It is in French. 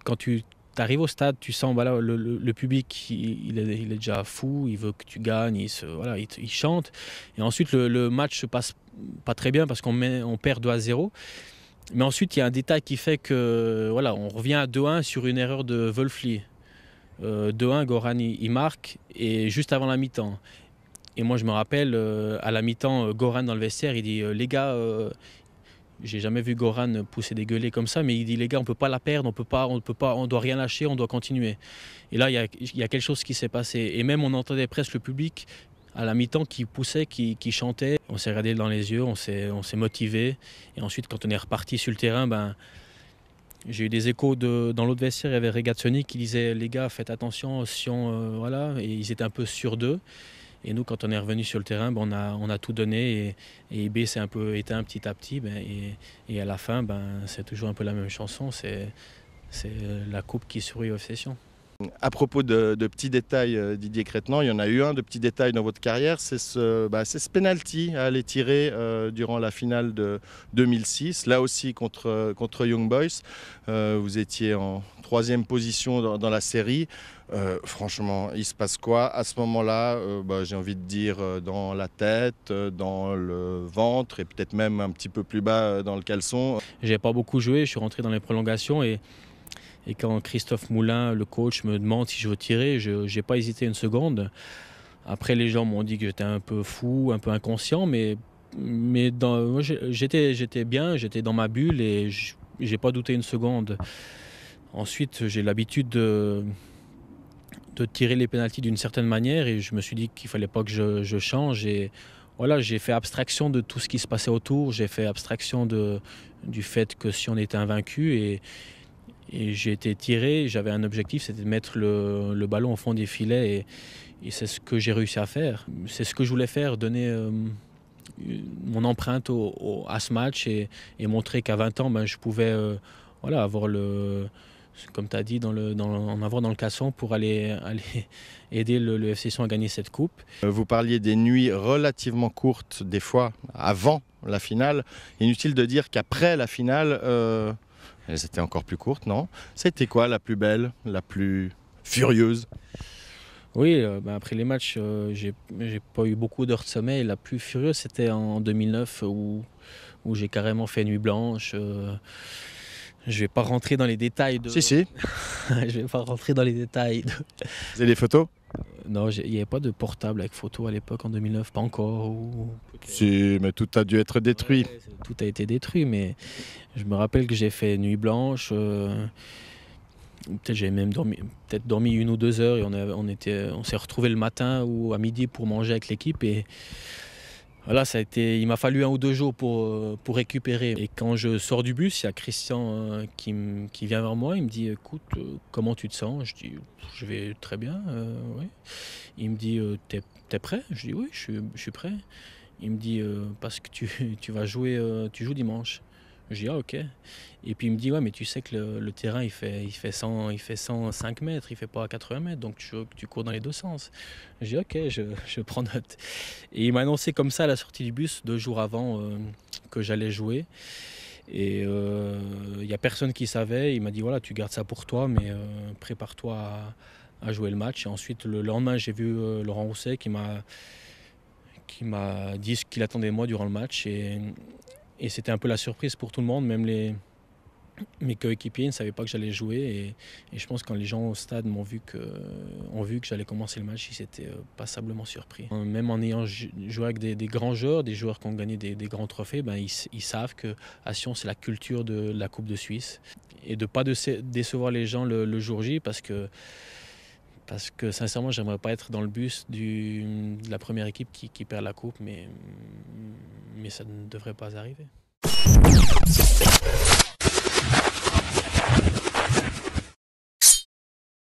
quand tu arrives au stade, tu sens voilà, le public, il est déjà fou, il veut que tu gagnes, voilà, il chante. Et ensuite, le match se passe pas très bien parce on perd 2-0. Mais ensuite, il y a un détail qui fait que voilà, on revient à 2-1 sur une erreur de Wölfli. 2-1, Goran il marque, et juste avant la mi-temps. Et moi, je me rappelle, à la mi-temps, Goran dans le vestiaire, il dit les gars, j'ai jamais vu Goran pousser des gueulets comme ça, mais il dit les gars, on peut pas la perdre, on doit rien lâcher, on doit continuer. Et là, il y a quelque chose qui s'est passé. Et même, on entendait presque le public à la mi-temps qui poussait, qui chantait. On s'est regardé dans les yeux, on s'est motivé. Et ensuite, quand on est reparti sur le terrain, ben, j'ai eu des échos dans l'autre vestiaire, il y avait Regazzoni qui disait les gars, faites attention, voilà. Et ils étaient un peu sûrs d'eux. Et nous, quand on est revenu sur le terrain, ben, on a tout donné, et IB s'est un peu éteint petit à petit. Ben, et à la fin, ben, c'est toujours un peu la même chanson, c'est la coupe qui sourit aux sessions. À propos de petits détails, Didier Crétenant, il y en a eu un de petits détails dans votre carrière, c'est ce penalty à aller tirer durant la finale de 2006, là aussi contre Young Boys. Vous étiez en 3e position dans la série. Franchement, il se passe quoi à ce moment-là? J'ai envie de dire dans la tête, dans le ventre et peut-être même un petit peu plus bas dans le caleçon. J'ai pas beaucoup joué, je suis rentré dans les prolongations, et quand Christophe Moulin, le coach, me demande si je veux tirer, je n'ai pas hésité une seconde. Après, les gens m'ont dit que j'étais un peu fou, un peu inconscient, mais moi, j'étais bien, j'étais dans ma bulle, et je n'ai pas douté une seconde. Ensuite, j'ai l'habitude de tirer les pénaltys d'une certaine manière, et je me suis dit qu'il ne fallait pas que je change. Et voilà, j'ai fait abstraction de tout ce qui se passait autour, j'ai fait abstraction du fait que si on était invaincu, et j'ai été tiré, j'avais un objectif, c'était de mettre le ballon au fond des filets, et c'est ce que j'ai réussi à faire. C'est ce que je voulais faire, donner mon empreinte à ce match, et montrer qu'à 20 ans, ben, je pouvais voilà, avoir comme tu as dit, en avoir dans le casson pour aller aider le FC Sion à gagner cette coupe. Vous parliez des nuits relativement courtes, des fois avant la finale. Inutile de dire qu'après la finale, elles étaient encore plus courtes, non? C'était quoi la plus belle, la plus furieuse? Oui, après les matchs, j'ai pas eu beaucoup d'heures de sommeil. La plus furieuse, c'était en 2009, où j'ai carrément fait nuit blanche. Je vais pas rentrer dans les détails de... Si. Je vais pas rentrer dans les détails. Vous avez des photos? Non, il n'y avait pas de portable avec photo à l'époque, en 2009, pas encore. Si, mais tout a dû être détruit. Ouais, tout a été détruit, mais je me rappelle que j'ai fait nuit blanche. Peut-être j'ai même dormi 1 ou 2 heures, et on s'est retrouvés le matin ou à midi pour manger avec l'équipe, et voilà, il m'a fallu 1 ou 2 jours pour récupérer. Et quand je sors du bus, il y a Christian qui vient vers moi, il me dit écoute, comment tu te sens? Je dis je vais très bien, oui. Il me dit t'es prêt? Je dis oui, je suis prêt. Il me dit parce que tu vas jouer, tu joues dimanche. Je dis ah ok. Et puis il me dit ouais, mais tu sais que le terrain il fait 105 mètres, il fait pas 80 mètres, donc tu cours dans les deux sens. Je dis ok, je prends note. Et il m'a annoncé comme ça à la sortie du bus 2 jours avant que j'allais jouer. Et il y a personne qui savait. Il m'a dit voilà, tu gardes ça pour toi, mais prépare-toi à jouer le match. Et ensuite le lendemain, j'ai vu Laurent Rousset qui m'a dit ce qu'il attendait de moi durant le match, et c'était un peu la surprise pour tout le monde, même mes coéquipiers ne savaient pas que j'allais jouer, et je pense que quand les gens au stade ont vu que j'allais commencer le match, ils étaient passablement surpris. Même en ayant joué avec des grands joueurs, des joueurs qui ont gagné des grands trophées, ben ils savent qu'à Sion c'est la culture de la Coupe de Suisse, et de ne pas décevoir les gens le jour J, parce que sincèrement, j'aimerais pas être dans le bus de la première équipe qui perd la coupe, mais ça ne devrait pas arriver.